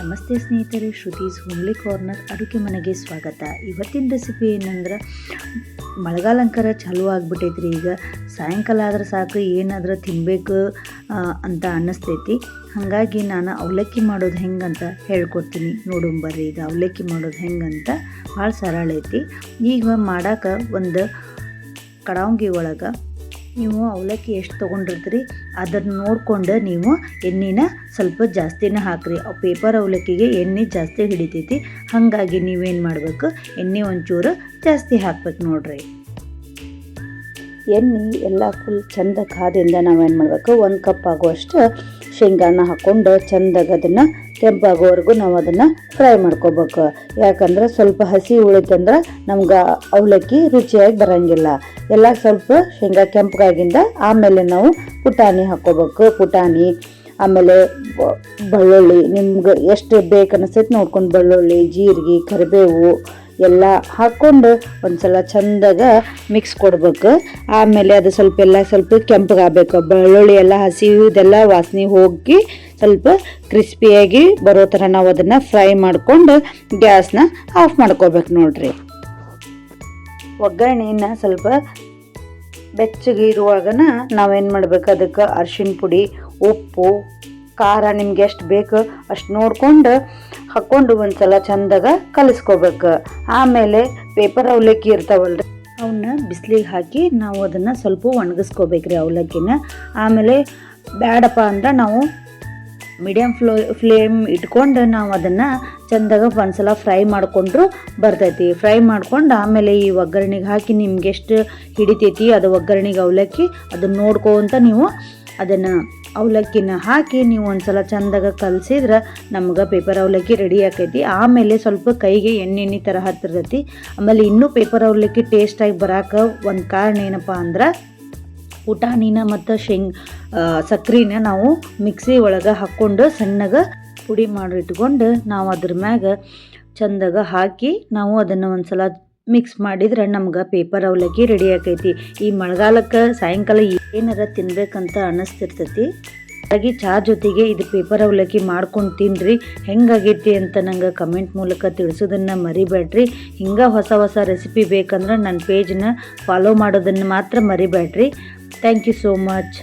ನಮಸ್ತೆ ಸ್ನೇಹಿತರೆ, Shruti's homely corner ಅಡುಗೆ ಮನೆಗೆ ಸ್ವಾಗತ. ಇವತ್ತಿನ ರೆಸಿಪಿ ಏನಂದ್ರೆ, ಮಳೆಗಾಲಂಕರ ಚಾಲೂ ಆಗಿಬಿಟ್ಟೈತ್ರಿ. ಈಗ ಸಾಯಂಕಾಲ ಆದ್ರೆ ಸಾಕು ಏನಾದರೂ ತಿನ್ನಬೇಕು ಅಂತ ಅನ್ನಿಸ್ತೈತಿ. ಹಾಗಾಗಿ ನಾನು ಅವಲಕ್ಕಿ ಮಾಡೋದು ಹೆಂಗಂತ ಹೇಳ್ಕೊಡ್ತೀನಿ, ನೋಡುಂಬರ್ರಿ. ಇದು ಅವಲಕ್ಕಿ ಮಾಡೋದು ಹೆಂಗಂತ ಭಾಳ ಸರಳ ಐತಿ. ಈಗ ಮಾಡೋಕೆ ಒಂದು ಕಡಾವಂಗಿ ಒಳಗೆ ನೀವು ಅವಲಕ್ಕಿ ಎಷ್ಟು ತೊಗೊಂಡಿರ್ತೀರಿ ಅದನ್ನು ನೋಡ್ಕೊಂಡು ನೀವು ಎಣ್ಣೆನ ಸ್ವಲ್ಪ ಜಾಸ್ತಿನೇ ಹಾಕ್ರಿ. ಪೇಪರ್ ಅವಲಕ್ಕಿಗೆ ಎಣ್ಣೆ ಜಾಸ್ತಿ ಹಿಡಿತೈತಿ. ಹಾಗಾಗಿ ನೀವೇನು ಮಾಡಬೇಕು, ಎಣ್ಣೆ ಒಂಚೂರು ಜಾಸ್ತಿ ಹಾಕ್ಬೇಕು ನೋಡ್ರಿ. ಎಣ್ಣೆ ಎಲ್ಲ ಫುಲ್ ಚಂದ ಕಾದಿಂದ ನಾವೇನು ಮಾಡಬೇಕು, 1 ಕಪ್ ಆಗುವಷ್ಟು ಶೇಂಗಾನ ಹಾಕ್ಕೊಂಡು ಚಂದಾಗ ಅದನ್ನು ಕೆಂಪಾಗೋವರೆಗೂ ನಾವು ಅದನ್ನು ಫ್ರೈ ಮಾಡ್ಕೋಬೇಕು. ಯಾಕಂದ್ರೆ ಸ್ವಲ್ಪ ಹಸಿ ಉಳಿತಂದ್ರೆ ನಮ್ಗೆ ಅವಲಕ್ಕಿ ರುಚಿಯಾಗಿ ಬರೋಂಗಿಲ್ಲ. ಎಲ್ಲ ಸ್ವಲ್ಪ ಶೇಂಗಾ ಕೆಂಪಗಾಗಿಂದ ಆಮೇಲೆ ನಾವು ಪುಟಾಣಿ ಹಾಕ್ಕೋಬೇಕು. ಪುಟಾಣಿ ಆಮೇಲೆ ಬೆಳ್ಳುಳ್ಳಿ ನಿಮ್ಗೆ ಎಷ್ಟು ಬೇಕು ಅನಿಸ್ತೈತೆ ನೋಡ್ಕೊಂಡು ಬೆಳ್ಳುಳ್ಳಿ, ಜೀರಿಗೆ, ಕರಿಬೇವು ಎಲ್ಲ ಹಾಕ್ಕೊಂಡು ಒಂದು ಸಲ ಚಂದಾಗ ಮಿಕ್ಸ್ ಕೊಡ್ಬೇಕು. ಆಮೇಲೆ ಅದು ಸ್ವಲ್ಪ ಕೆಂಪಗಾಗಬೇಕು. ಬೆಳ್ಳುಳ್ಳಿ ಎಲ್ಲ ಹಸಿದೆಲ್ಲ ವಾಸನೆ ಹೋಗಿ ಸ್ವಲ್ಪ ಕ್ರಿಸ್ಪಿಯಾಗಿ ಬರೋ ಥರ ನಾವು ಅದನ್ನು ಫ್ರೈ ಮಾಡಿಕೊಂಡು ಗ್ಯಾಸ್ನ ಆಫ್ ಮಾಡ್ಕೋಬೇಕು ನೋಡ್ರಿ. ಒಗ್ಗರಣೆನ ಸ್ವಲ್ಪ ಬೆಚ್ಚಗೆ ಇರುವಾಗನ ನಾವೇನು ಮಾಡ್ಬೇಕು, ಅದಕ್ಕೆ ಅರಿಶಿಣ ಪುಡಿ, ಉಪ್ಪು, ಖಾರ ನಿಮ್ಗೆ ಎಷ್ಟು ಬೇಕು ಅಷ್ಟು ನೋಡ್ಕೊಂಡು ಹಾಕ್ಕೊಂಡು ಒಂದು ಸಲ ಚಂದಾಗ ಕಲಿಸ್ಕೋಬೇಕು. ಆಮೇಲೆ ಪೇಪರ್ ಅವಲಕ್ಕಿ ಇರ್ತಾವಲ್ರಿ, ಅವನ್ನ ಬಿಸಿಲಿಗೆ ಹಾಕಿ ನಾವು ಅದನ್ನು ಸ್ವಲ್ಪ ಒಣಗಿಸ್ಕೋಬೇಕ್ರಿ ಅವಲಕ್ಕಿನ. ಆಮೇಲೆ ಬೇಡಪ್ಪ ಅಂದ್ರೆ ನಾವು ಮೀಡಿಯಮ್ ಫ್ಲೇಮ್ ಇಟ್ಕೊಂಡು ನಾವು ಅದನ್ನು ಚಂದಾಗ ಒಂದ್ಸಲ ಫ್ರೈ ಮಾಡಿಕೊಂಡ್ರು ಬರ್ತೈತಿ. ಫ್ರೈ ಮಾಡ್ಕೊಂಡು ಆಮೇಲೆ ಈ ಒಗ್ಗರಣೆಗೆ ಹಾಕಿ ನಿಮ್ಗೆ ಎಷ್ಟು ಹಿಡಿತೈತಿ ಅದು ಒಗ್ಗರಣೆಗೆ ಅವಲಕ್ಕಿ ಅದನ್ನು ನೋಡ್ಕೊಂತ ನೀವು ಅದನ್ನು ಅವಲಕ್ಕಿನ ಹಾಕಿ ನೀವು ಒಂದ್ಸಲ ಚಂದಾಗ ಕಲಸಿದ್ರೆ ನಮ್ಗೆ ಪೇಪರ್ ಅವಲಕ್ಕಿ ರೆಡಿ ಆಕೈತಿ. ಆಮೇಲೆ ಸ್ವಲ್ಪ ಕೈಗೆ ಎಣ್ಣೆ ಥರ ಹತ್ತಿರ್ತೈತಿ. ಆಮೇಲೆ ಇನ್ನೂ ಪೇಪರ್ ಅವಲಕ್ಕಿ ಟೇಸ್ಟಾಗಿ ಬರೋಕೆ ಒಂದು ಕಾರಣ ಏನಪ್ಪ ಅಂದ್ರೆ, ಪುಟಾಣಿನ ಮತ್ತು ಸಕ್ರೆನ ನಾವು ಮಿಕ್ಸಿ ಒಳಗೆ ಹಾಕ್ಕೊಂಡು ಸಣ್ಣಗೆ ಪುಡಿ ಮಾಡಿಟ್ಕೊಂಡು ನಾವು ಅದ್ರ ಮ್ಯಾಗ ಚಂದಾಗ ಹಾಕಿ ನಾವು ಅದನ್ನು ಒಂದು ಸಲ ಮಿಕ್ಸ್ ಮಾಡಿದ್ರೆ ನಮ್ಗೆ ಪೇಪರ್ ಅವಲಕ್ಕಿ ರೆಡಿ ಆಕೈತಿ. ಈ ಮಳೆಗಾಲಕ್ಕೆ ಸಾಯಂಕಾಲ ಏನಾರ ತಿನ್ಬೇಕಂತ ಅನ್ನಿಸ್ತಿರ್ತೈತಿ. ಹಾಗಾಗಿ ಚಹಾ ಜೊತೆಗೆ ಇದು ಪೇಪರ್ ಅವಲಕ್ಕಿ ಮಾಡ್ಕೊಂಡು ತಿನ್ನಿರಿ. ಹೆಂಗಾಗೈತಿ ಅಂತ ನಂಗೆ ಕಮೆಂಟ್ ಮೂಲಕ ತಿಳಿಸೋದನ್ನು ಮರಿಬೇಡ್ರಿ. ಹಿಂಗೆ ಹೊಸ ರೆಸಿಪಿ ಬೇಕಂದ್ರೆ ನನ್ನ ಪೇಜನ್ನ ಫಾಲೋ ಮಾಡೋದನ್ನು ಮಾತ್ರ ಮರಿಬೇಡ್ರಿ. Thank you so much.